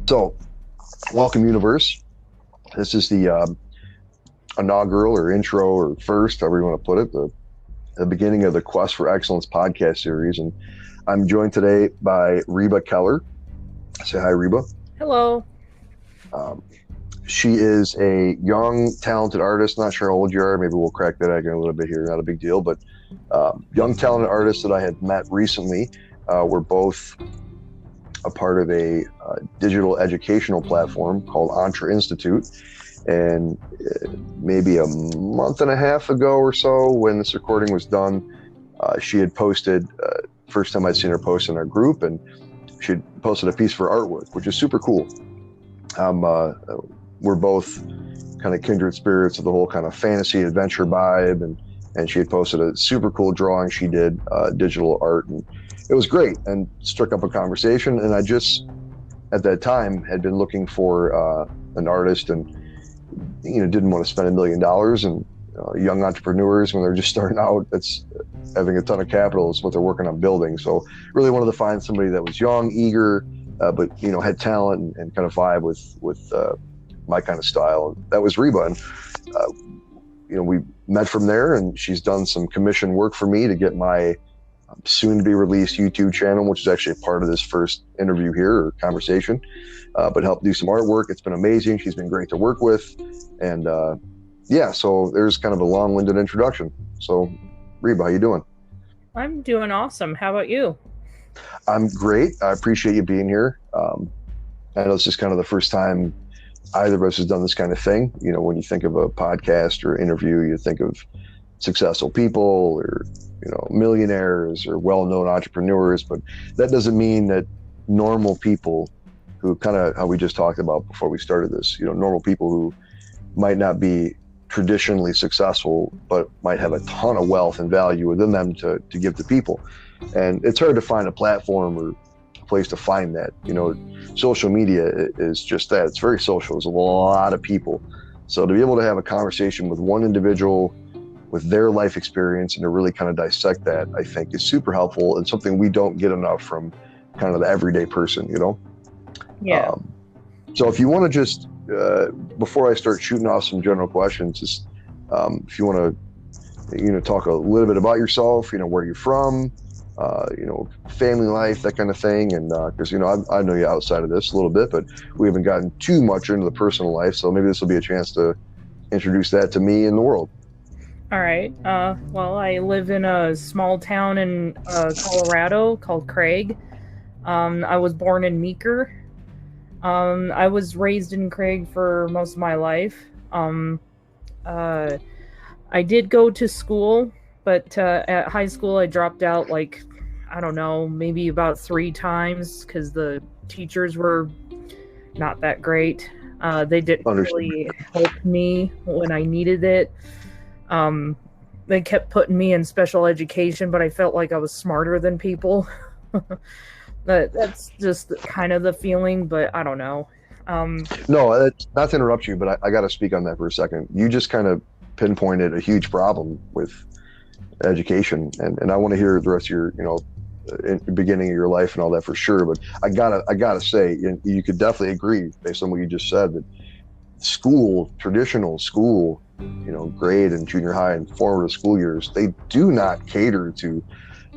So, welcome, universe. This is the inaugural or intro or first, however you want to put it, the beginning of the Quest for Excellence podcast series. And I'm joined today by Reba Keller. Say hi, Reba. Hello. Um, she is a young, talented artist. Not sure how old you are. Maybe we'll crack that egg in a little bit here. Not a big deal, but young, talented artist that I had met recently. We're both a part of a digital educational platform called Entre Institute. And maybe a month and a half ago or so, when this recording was done, she had posted, first time I'd seen her post in our group, and she had posted a piece for artwork, which is super cool. We're both kind of kindred spirits of the whole kind of fantasy adventure vibe, and she had posted a super cool drawing she did, digital art, and it was great and struck up a conversation. And I just, at that time, had been looking for an artist and didn't want to spend $1 million. And young entrepreneurs, when they're just starting out, that's having a ton of capital is what they're working on building. So really wanted to find somebody that was young, eager, but had talent and kind of vibe with my kind of style. That was Reba, and we met from there, and she's done some commission work for me to get my soon to be released YouTube channel, which is actually a part of this first interview here or conversation, but helped do some artwork. It's been amazing. She's been great to work with. And so there's kind of a long-winded introduction. So Reba, how you doing? I'm doing awesome. How about you? I'm great. I appreciate you being here. I know it's just kind of the first time either of us has done this kind of thing. When you think of a podcast or interview, you think of successful people or millionaires or well-known entrepreneurs, but that doesn't mean that normal people who kind of how we just talked about before we started this, normal people who might not be traditionally successful, but might have a ton of wealth and value within them to give to people. And it's hard to find a platform or a place to find that. Social media is just that. It's very social. There's a lot of people. So to be able to have a conversation with one individual with their life experience and to really kind of dissect that, I think is super helpful and something we don't get enough from kind of the everyday person, Yeah. So if you want to just, before I start shooting off some general questions, just if you want to, talk a little bit about yourself, where you're from, family life, that kind of thing. And because, I know you outside of this a little bit, but we haven't gotten too much into the personal life. So maybe this will be a chance to introduce that to me and the world. All right. Well, I live in a small town in Colorado called Craig. I was born in Meeker. I was raised in Craig for most of my life. I did go to school, but at high school I dropped out maybe about 3 times because the teachers were not that great. They didn't really help me when I needed it. They kept putting me in special education, but I felt like I was smarter than people. That's just kind of the feeling, but I don't know. No, not to interrupt you, but I got to speak on that for a second. You just kind of pinpointed a huge problem with education, and I want to hear the rest of your, in the beginning of your life and all that for sure. But I gotta say, you could definitely agree based on what you just said that traditional school, grade and junior high and formative school years, they do not cater to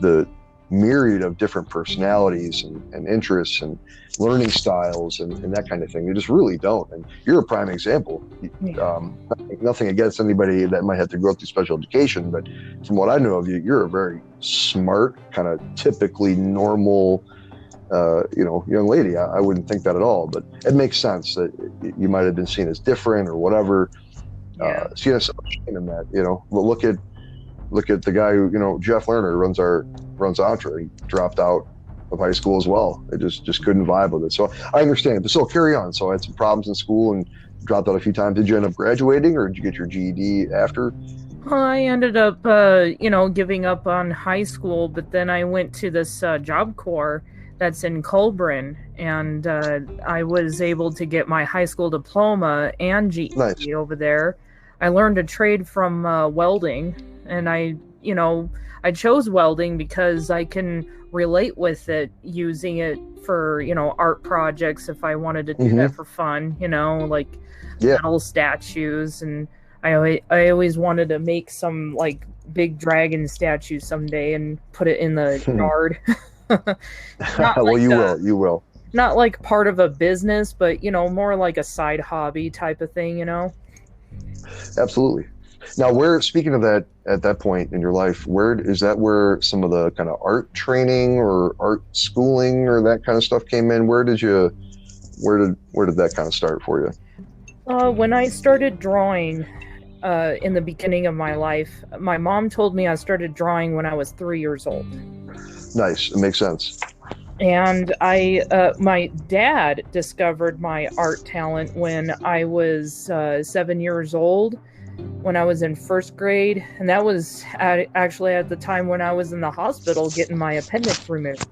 the myriad of different personalities and interests and learning styles and that kind of thing. They just really don't. And you're a prime example. Nothing against anybody that might have to go through special education, but from what I know of you, you're a very smart, kind of typically normal, young lady. I wouldn't think that at all, but it makes sense that you might have been seen as different or whatever. Yeah. So so much shame in that, look at the guy who, Jeff Lerner runs Entre. He dropped out of high school as well. They just couldn't vibe with it. So I understand, but still carry on. So I had some problems in school and dropped out a few times. Did you end up graduating or did you get your GED after? Well, I ended up, giving up on high school, but then I went to this Job Corps that's in Colburn, and I was able to get my high school diploma and GED Nice. over there. I learned a trade from welding, and I I chose welding because I can relate with it, using it for, art projects if I wanted to do that for fun, like metal statues. And I always wanted to make some like big dragon statue someday and put it in the yard. Well, you will. Not like part of a business, but more like a side hobby type of thing, Absolutely. Now, speaking of that, at that point in your life, where some of the kind of art training or art schooling or that kind of stuff came in? Where did that kind of start for you? When I started drawing, in the beginning of my life, my mom told me I started drawing when I was 3 years old. Nice. It makes sense. And my dad discovered my art talent when I was 7 years old, when I was in first grade. And that was actually at the time when I was in the hospital getting my appendix removed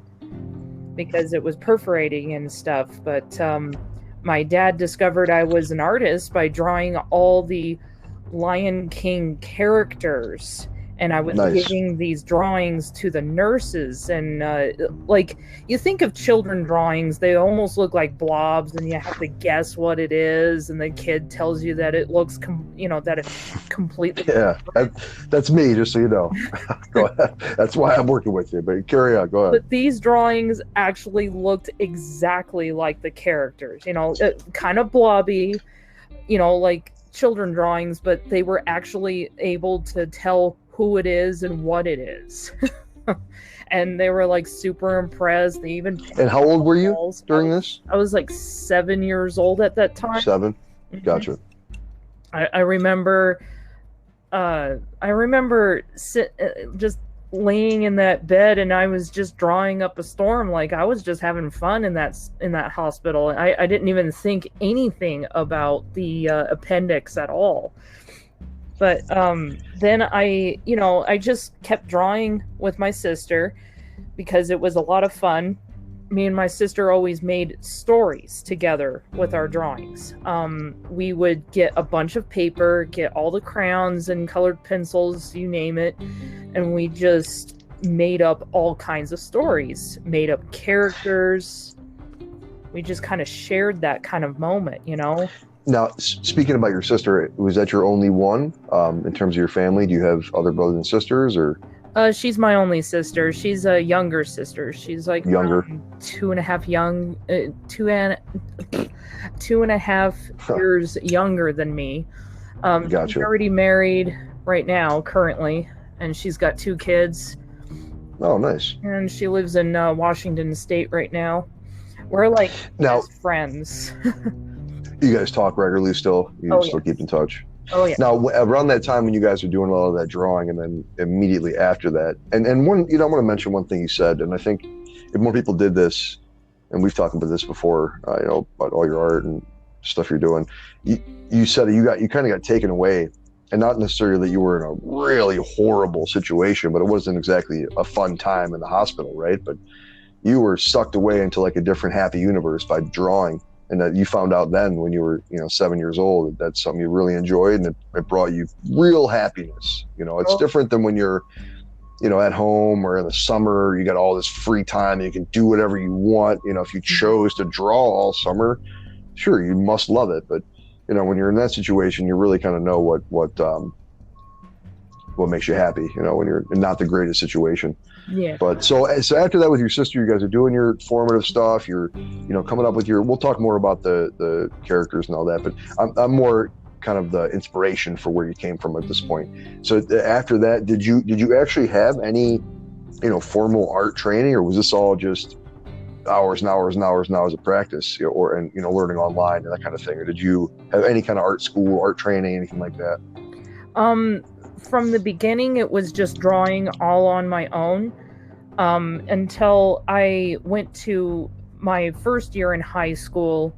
because it was perforating and stuff. But my dad discovered I was an artist by drawing all the Lion King characters. And I was giving these drawings to the nurses, and like, you think of children drawings, they almost look like blobs, and you have to guess what it is, and the kid tells you that it looks, that it's completely that's me, just so you know. Go ahead. That's why I'm working with you, but carry on. Go ahead. But these drawings actually looked exactly like the characters, kind of blobby, like children drawings, but they were actually able to tell who it is and what it is. And they were like super impressed. They even And how old were you during this? I was like 7 years old at that time. 7? Gotcha. I remember just laying in that bed, and I was just drawing up a storm. Like, I was just having fun in that hospital. I didn't even think anything about the appendix at all. But then I just kept drawing with my sister because it was a lot of fun. Me and my sister always made stories together with our drawings. We would get a bunch of paper, get all the crayons and colored pencils, you name it, and we just made up all kinds of stories, made up characters. We just kind of shared that kind of moment, Now, speaking about your sister, was that your only one in terms of your family? Do you have other brothers and sisters, or? She's my only sister. She's a younger sister. She's like younger, 2.5 years younger than me. Gotcha. She's already married right now, currently, and she's got 2 kids. Oh, nice. And she lives in Washington State right now. We're like best friends. You guys talk regularly still? You still keep in touch? Oh, yeah. Now, around that time when you guys were doing all of that drawing, and then immediately after that, and one, I want to mention one thing you said, and I think if more people did this, and we've talked about this before, about all your art and stuff you're doing, you said that you kind of got taken away, and not necessarily that you were in a really horrible situation, but it wasn't exactly a fun time in the hospital, right? But you were sucked away into like a different happy universe by drawing. And that you found out then when you were, 7 years old, that's something you really enjoyed, and it brought you real happiness. It's different than when you're, at home or in the summer, you got all this free time and you can do whatever you want. If you chose to draw all summer, sure, you must love it. But, when you're in that situation, you really kind of know what makes you happy, when you're in not the greatest situation. Yeah. But so after that with your sister, you guys are doing your formative stuff. You're, coming up with we'll talk more about the characters and all that, but I'm more kind of the inspiration for where you came from at this point. So after that, did you actually have any, formal art training, or was this all just hours and hours and hours and hours of practice, learning online and that kind of thing? Or did you have any kind of art school, art training, anything like that? From the beginning, it was just drawing all on my own, until I went to my first year in high school.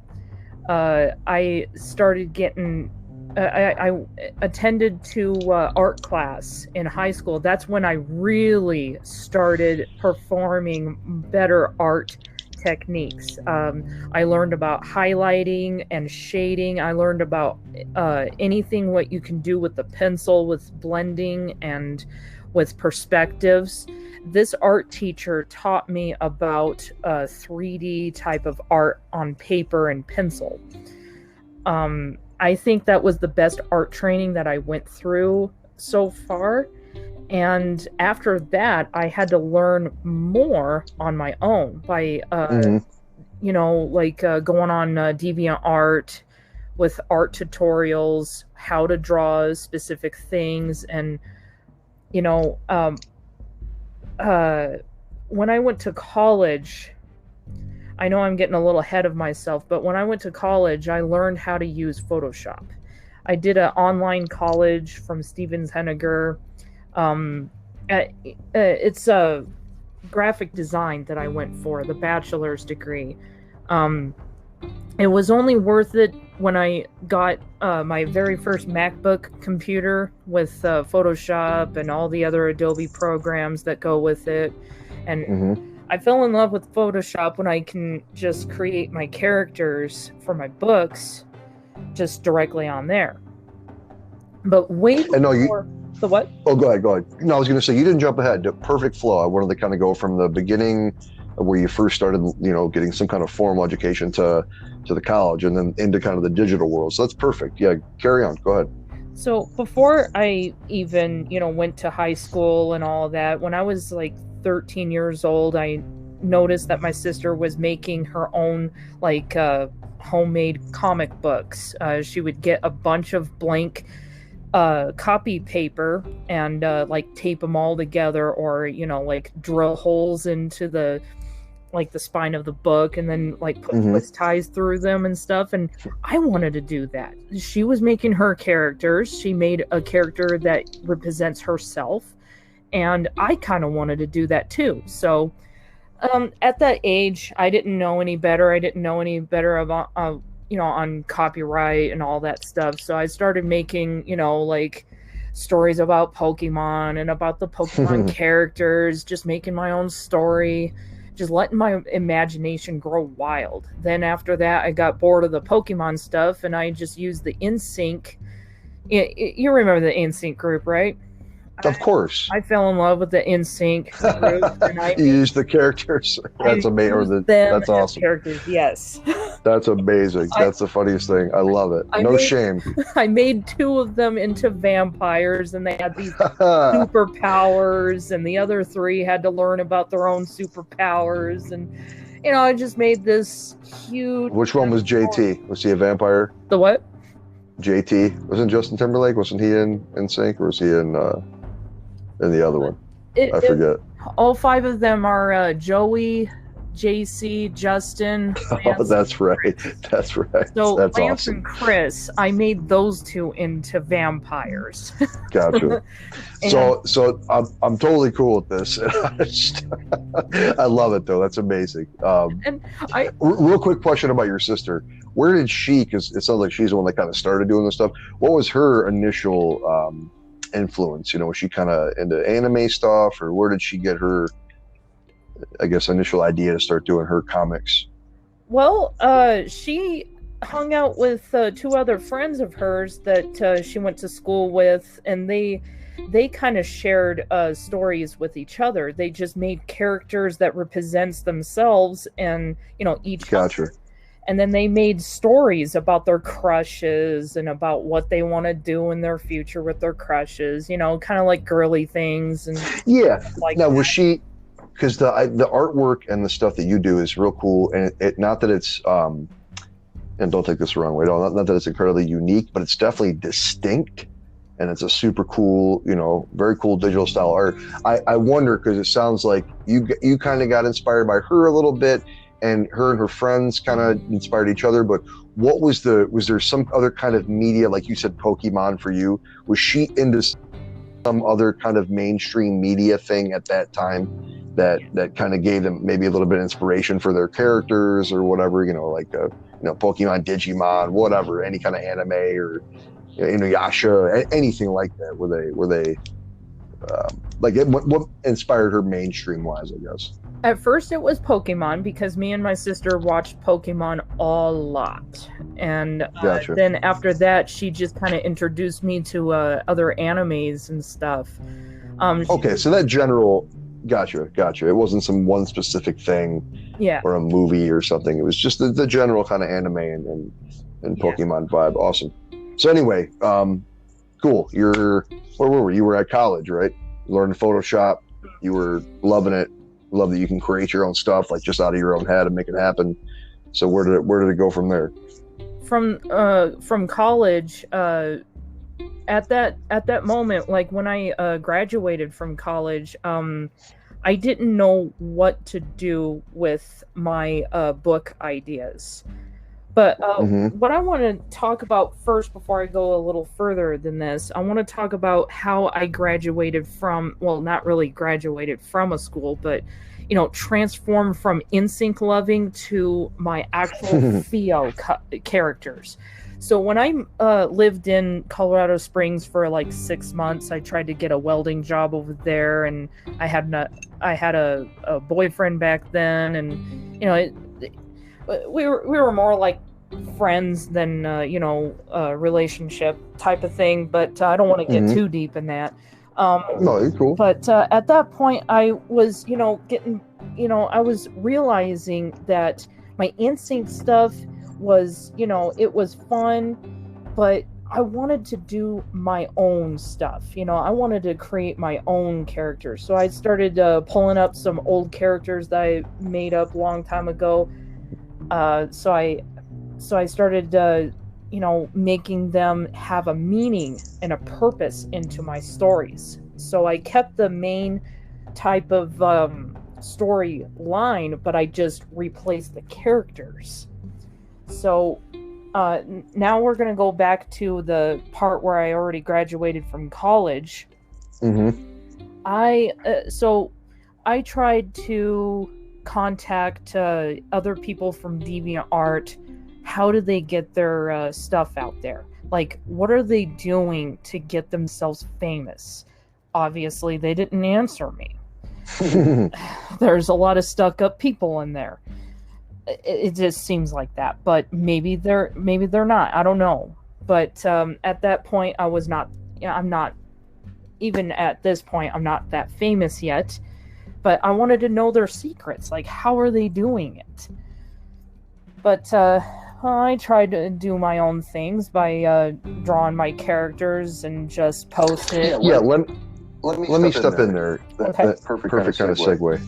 I started getting, I attended to art class in high school. That's when I really started performing better art techniques. I learned about highlighting and shading. I learned about anything what you can do with the pencil, with blending and with perspectives. This art teacher taught me about 3D type of art on paper and pencil. I think that was the best art training that I went through so far. And after that, I had to learn more on my own by, you know, like going on DeviantArt with art tutorials, how to draw specific things. And, you know, when I went to college, I know I'm getting a little ahead of myself, but when I went to college, I learned how to use Photoshop. I did an online college from Stevens Henniger. It's a graphic design that I went for, the bachelor's degree. It was only worth it when I got my very first MacBook computer with Photoshop and all the other Adobe programs that go with it. And I fell in love with Photoshop when I can just create my characters for my books just directly on there. But way before... The what? Oh, go ahead. No, I was going to say, you didn't jump ahead. The perfect flow. I wanted to kind of go from the beginning where you first started, you know, getting some kind of formal education to the college and then into kind of the digital world. So that's perfect. Yeah, carry on. Go ahead. So before I even, you know, went to high school and all of that, when I was like 13 years old, I noticed that my sister was making her own like homemade comic books. She would get a bunch of blank copy paper and like tape them all together, or you know, like drill holes into the like the spine of the book and then like put twist ties through them and stuff. And I wanted to do that. She was making her characters. She made a character that represents herself, and I kind of wanted to do that too. So at that age, I didn't know any better. I didn't know any better about you know, on copyright and all that stuff. So I started making, you know, like stories about Pokemon and about the Pokemon characters, just making my own story, just letting my imagination grow wild. Then after that, I got bored of the Pokemon stuff and I just used the NSYNC. You remember the NSYNC group, right? Of course. I fell in love with the NSYNC group. And you used the characters. That's amazing. That's awesome. Characters, yes. That's amazing. That's the funniest thing. I love it. Shame. I made 2 of them into vampires, and they had these superpowers, and the other 3 had to learn about their own superpowers. And, you know, I just made this huge... Which one was JT? Was he a vampire? The what? JT. Wasn't Justin Timberlake? Wasn't he in Sync, or was he in the other one? I forget. All 5 of them are Joey, JC, Justin, Lance. Oh, that's right. That's right. So that's Lance awesome. and Chris, I made those 2 into vampires. Gotcha. So I'm totally cool with this. I love it though. That's amazing. Real quick question about your sister. Where did she? Because it sounds like she's the one that kind of started doing this stuff. What was her initial influence? You know, was she kind of into anime stuff, or where did she get her, I guess, initial idea to start doing her comics? Well, she hung out with 2 other friends of hers that she went to school with, and they kind of shared stories with each other. They just made characters that represents themselves and, you know, each other. And then they made stories about their crushes and about what they want to do in their future with their crushes, you know, kind of like girly things. And yeah. Like now, was she, because the artwork and the stuff that you do is real cool. And it not that it's, and don't take this the wrong way at all, not that it's incredibly unique, but it's definitely distinct. And it's a super cool, you know, very cool digital style art. I wonder, because it sounds like you kind of got inspired by her a little bit, and her friends kind of inspired each other. But what was there some other kind of media, like you said, Pokemon for you? Was she into some other kind of mainstream media thing at that time that kind of gave them maybe a little bit of inspiration for their characters or whatever, you know, like you know, Pokemon, Digimon, whatever, any kind of anime or, you know, Yasha, anything like that? Were they like what inspired her mainstream wise, I guess? At first it was Pokemon because me and my sister watched Pokemon a lot. And Gotcha. then after that, she just kind of introduced me to other animes and stuff. Okay, so that general, gotcha. It wasn't some one specific thing Yeah. or a movie or something. It was just the general kind of anime and Yeah. Pokemon vibe. Awesome. So anyway, cool. Where were we? You were at college, right? You learned Photoshop. You were loving it. Love that you can create your own stuff, like just out of your own head and make it happen. So where did it go from there? From college, at that moment, like when I graduated from college, I didn't know what to do with my book ideas. But what I want to talk about first, before I go a little further than this, I want to talk about how I graduated from, well, not really graduated from a school, but, transformed from instinct loving to my actual Theo characters. So when I lived in Colorado Springs for like 6 months, I tried to get a welding job over there, and I had a boyfriend back then, and we were more like friends than a relationship type of thing. But I don't want to get too deep in that. No, you're cool. But at that point, I was I was realizing that my instinct stuff was, it was fun, but I wanted to do my own stuff. I wanted to create my own characters. So I started pulling up some old characters that I made up a long time ago. So I started, making them have a meaning and a purpose into my stories. So I kept the main type of storyline, but I just replaced the characters. So now we're going to go back to the part where I already graduated from college. I tried to contact other people from DeviantArt. How do they get their stuff out there? Like, what are they doing to get themselves famous? Obviously, they didn't answer me. There's a lot of stuck-up people in there. It just seems like that, but maybe they're not. I don't know. But at that point, I'm not even at this point. I'm not that famous yet. But I wanted to know their secrets. Like, how are they doing it? But I tried to do my own things by drawing my characters and just post it. Yeah, let me step in there. Okay. That perfect kind of segue.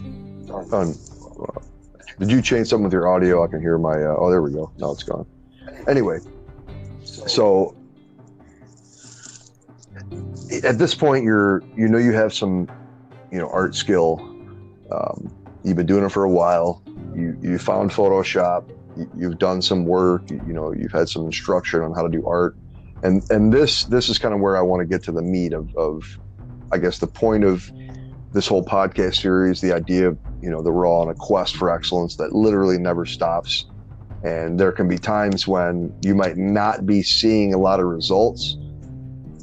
Did you change something with your audio? I can hear my. Oh, there we go. Now it's gone. Anyway, so at this point, you have some, art skill. You've been doing it for a while. You found Photoshop. You've done some work. You've had some instruction on how to do art, and this is kind of where I want to get to the meat of I guess the point of this whole podcast series, the idea of that we're all on a quest for excellence that literally never stops. And there can be times when you might not be seeing a lot of results.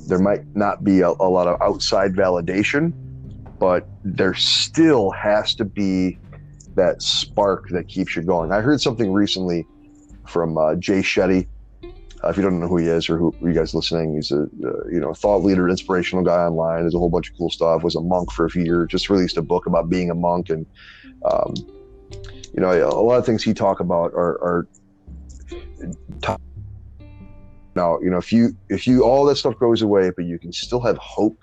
There might not be a lot of outside validation, but there still has to be that spark that keeps you going. I heard something recently from Jay Shetty. If you don't know who he is or who you guys listening, he's a thought leader, inspirational guy online. There's a whole bunch of cool stuff. Was a monk for a few years. Just released a book about being a monk, and a lot of things he talk about are now. If you all that stuff goes away, but you can still have hope.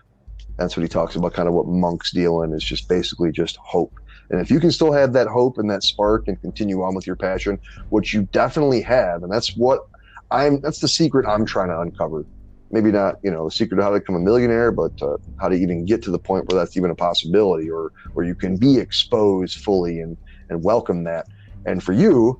That's what he talks about. Kind of what monks deal in is just basically just hope. And if you can still have that hope and that spark and continue on with your passion, which you definitely have, and that's the secret I'm trying to uncover. Maybe not, the secret of how to become a millionaire, but how to even get to the point where that's even a possibility, or where you can be exposed fully and welcome that. And for you,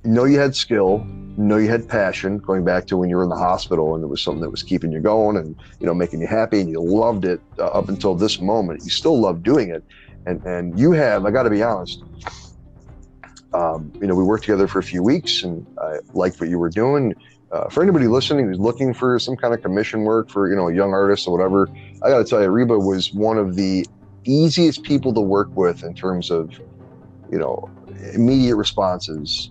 you had skill, you had passion, going back to when you were in the hospital and it was something that was keeping you going and, making you happy, and you loved it up until this moment. You still love doing it. And you have, I got to be honest, we worked together for a few weeks and I liked what you were doing. For anybody listening who's looking for some kind of commission work for, a young artist or whatever, I got to tell you, Reba was one of the easiest people to work with in terms of, you know, immediate responses,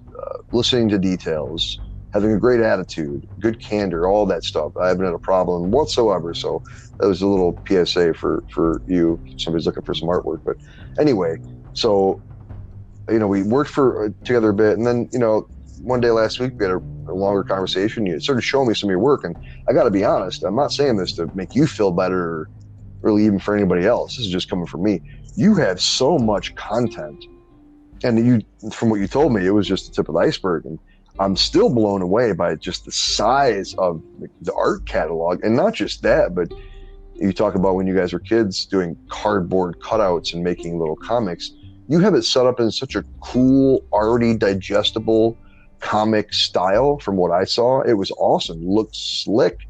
listening to details, having a great attitude, good candor, all that stuff. I haven't had a problem whatsoever. So that was a little PSA for you. Somebody's looking for some artwork. But anyway, so, you know, we worked together a bit, and then, you know, one day last week we had a longer conversation. You started showing me some of your work, and I got to be honest, I'm not saying this to make you feel better or really even for anybody else. This is just coming from me. You have so much content, and you, from what you told me, it was just the tip of the iceberg, and I'm still blown away by just the size of the art catalog. And not just that, but you talk about when you guys were kids doing cardboard cutouts and making little comics. You have it set up in such a cool, arty, digestible comic style. From what I saw, it was awesome. Looked slick.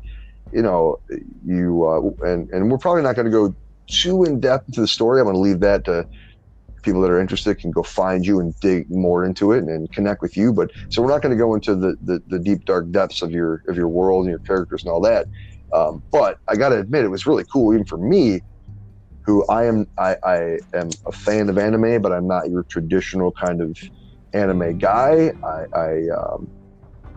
You know, and we're probably not going to go too in depth into the story. I'm going to leave that to people that are interested, can go find you and dig more into it and connect with you. But so we're not going to go into the deep, dark depths of your world and your characters and all that. But I got to admit, it was really cool, even for me, who I am a fan of anime, but I'm not your traditional kind of anime guy.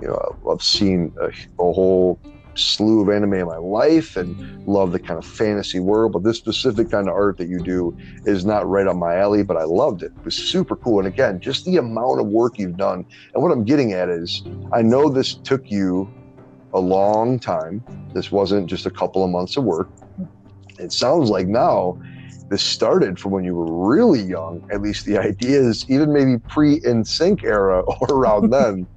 You know, I've seen a whole slew of anime in my life and love the kind of fantasy world, but this specific kind of art that you do is not right up my alley, but I loved it. It was super cool. And again, just the amount of work you've done. And what I'm getting at is, I know this took you a long time. This wasn't just a couple of months of work. It sounds like now this started from when you were really young, at least the ideas, even maybe pre-NSYNC era or around then.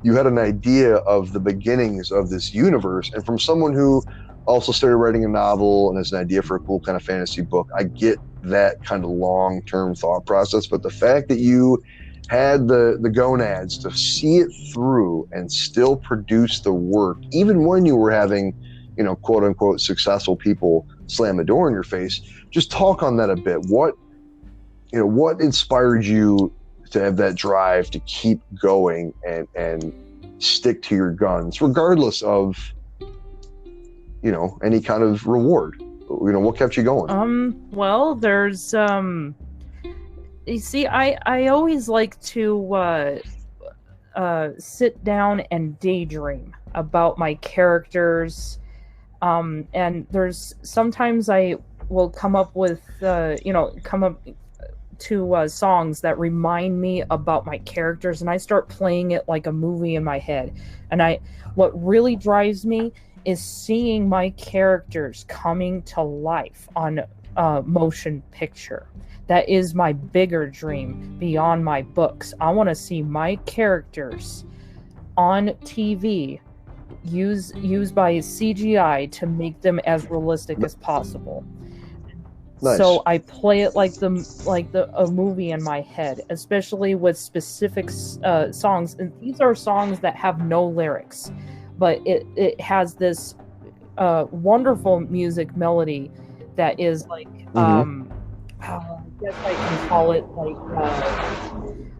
You had an idea of the beginnings of this universe. And from someone who also started writing a novel and has an idea for a cool kind of fantasy book, I get that kind of long-term thought process. But the fact that you had the gonads to see it through and still produce the work, even when you were having, you know, quote unquote successful people slam the door in your face, just talk on that a bit. What inspired you to have that drive to keep going and stick to your guns, regardless of, you know, any kind of reward? You know, what kept you going? Well, there's, you see, I always like to, sit down and daydream about my characters. And there's sometimes I will come up with, to songs that remind me about my characters, and I start playing it like a movie in my head. And what really drives me is seeing my characters coming to life on motion picture. That is my bigger dream beyond my books. I want to see my characters on TV used by CGI to make them as realistic as possible. Nice. So I play it like a movie in my head, especially with specific songs. And these are songs that have no lyrics, but it has this wonderful music melody that is like, I guess I can call it like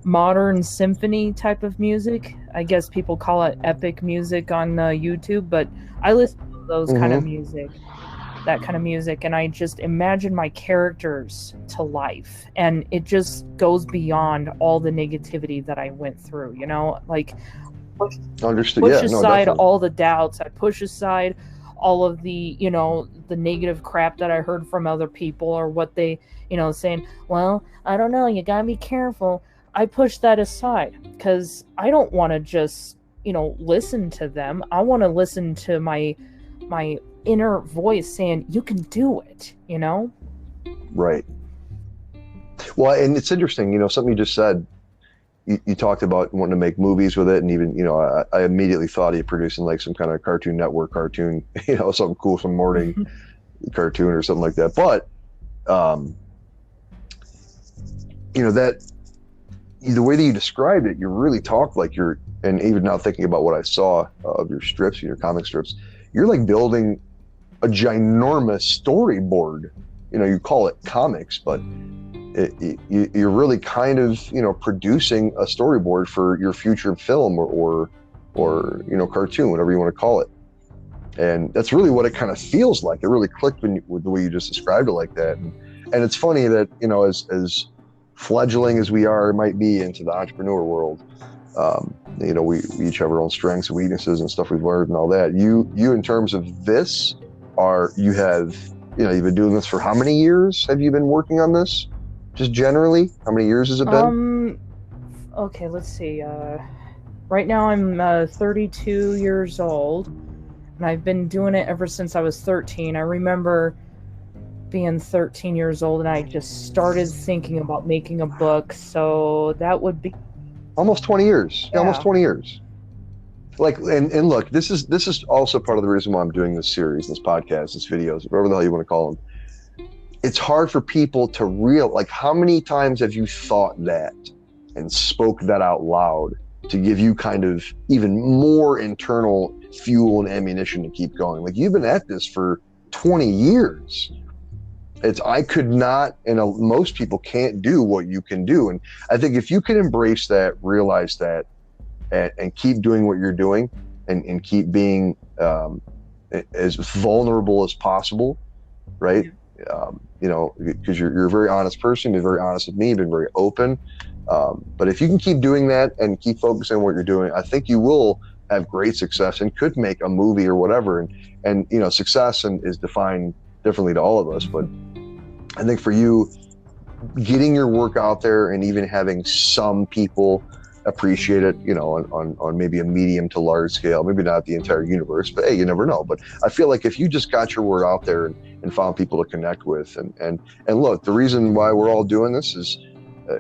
modern symphony type of music. I guess people call it epic music on YouTube, but I listen to those kind of music. That kind of music, and I just imagine my characters to life, and it just goes beyond all the negativity that I went through, you know, like push aside all the doubts. I push aside all of the, you know, the negative crap that I heard from other people, or what they, you know, saying, well, I don't know, you gotta be careful. I push that aside because I don't want to just, you know, listen to them. I want to listen to my inner voice saying, you can do it, you know? Right. Well, and it's interesting, you know, something you just said, you talked about wanting to make movies with it, and even, you know, I immediately thought of you producing like some kind of Cartoon Network cartoon, you know, something cool, some morning cartoon or something like that. But, you know, that the way that you described it, you really talked like and even now thinking about what I saw of your strips, your comic strips, you're like building a ginormous storyboard. You know, you call it comics, but you're really kind of, you know, producing a storyboard for your future film or you know, cartoon, whatever you want to call it. And that's really what it kind of feels like. It really clicked with the way you just described it like that. And And it's funny that, as fledgling as we might be into the entrepreneur world, we each have our own strengths and weaknesses and stuff we've learned and all that. You in terms of this, you've been doing this for how many years have you been working on this? Just generally, how many years has it been? Okay, let's see. Right now I'm 32 years old, and I've been doing it ever since I was 13. I remember being 13 years old, and I just started thinking about making a book, so that would be almost 20 years. Yeah. Almost 20 years. Like, and look, this is also part of the reason why I'm doing this series, this podcast, this videos, whatever the hell you want to call them. It's hard for people to how many times have you thought that and spoke that out loud to give you kind of even more internal fuel and ammunition to keep going? Like, you've been at this for 20 years. I could not, and most people can't do what you can do. And I think if you can embrace that, realize that, and keep doing what you're doing, and keep being as vulnerable as possible, right? Because you're a very honest person, you're very honest with me, you've been very open. But if you can keep doing that and keep focusing on what you're doing, I think you will have great success and could make a movie or whatever. And success is defined differently to all of us. But I think for you, getting your work out there and even having some people appreciate it, on maybe a medium to large scale, maybe not the entire universe, but hey, you never know. But I feel like if you just got your word out there and found people to connect with, and look, the reason why we're all doing this is,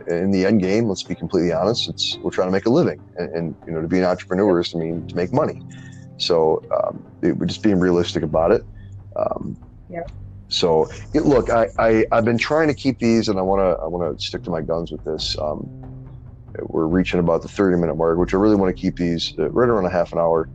in the end game, let's be completely honest, we're trying to make a living, and to be an entrepreneur is to make money. So we're just being realistic about it. Yeah. So look, I've been trying to keep these, and I want to stick to my guns with this. We're reaching about the 30-minute mark, which I really want to keep these right around a half an hour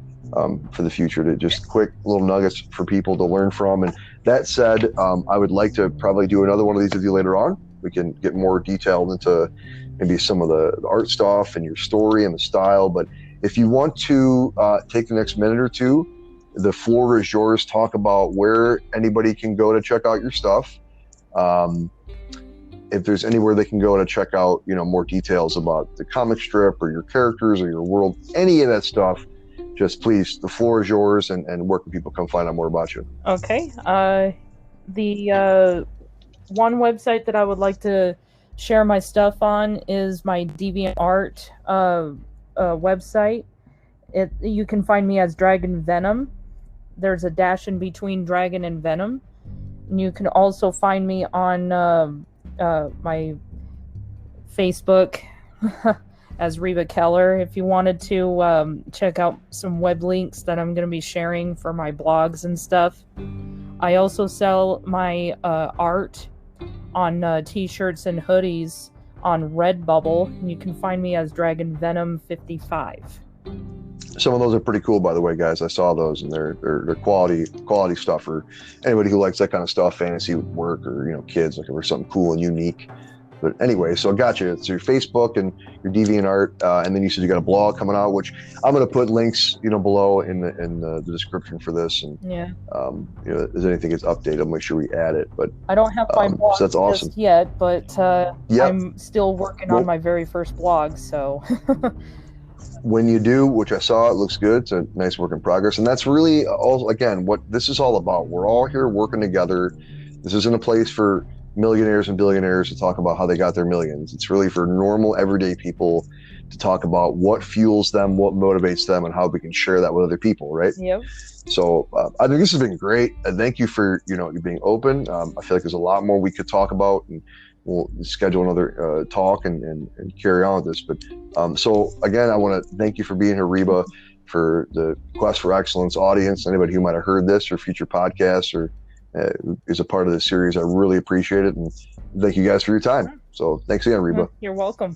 for the future, to just quick little nuggets for people to learn from. And that said, I would like to probably do another one of these with you later on. We can get more detailed into maybe some of the art stuff and your story and the style. But if you want to take the next minute or two, the floor is yours. Talk about where anybody can go to check out your stuff. If there's anywhere they can go to check out, more details about the comic strip or your characters or your world, any of that stuff, just please, the floor is yours, and where can people come find out more about you? Okay. The one website that I would like to share my stuff on is my DeviantArt website. You can find me as Dragon Venom. There's a dash in between Dragon and Venom. And you can also find me on my Facebook as Reba Keller. If you wanted to check out some web links that I'm going to be sharing for my blogs and stuff. I also sell my art on t-shirts and hoodies on Redbubble, and you can find me as Dragon Venom 55. Some of those are pretty cool, by the way, guys. I saw those, and they're quality stuff for anybody who likes that kind of stuff, fantasy work, or kids looking for something cool and unique. But anyway, so I got you. It's your Facebook and your DeviantArt, and then you said you got a blog coming out, which I'm going to put links, below in the description for this. And yeah, if anything gets updated, I'll make sure we add it. But I don't have my blog so that's awesome. just yet, but I'm still working on my very first blog. So when you do, which I saw, it looks good. It's a nice work in progress, and that's really all. Again, what this is all about. We're all here working together. This isn't a place for millionaires and billionaires to talk about how they got their millions. It's really for normal, everyday people to talk about what fuels them, what motivates them, and how we can share that with other people, right? Yep. So I think this has been great. Thank you for you being open. I feel like there's a lot more we could talk about, and we'll schedule another talk and carry on with this. But so again, I want to thank you for being here, Reba, for the Quest for Excellence audience. Anybody who might have heard this or future podcasts or is a part of this series, I really appreciate it, and thank you guys for your time. So thanks again, Reba. You're welcome.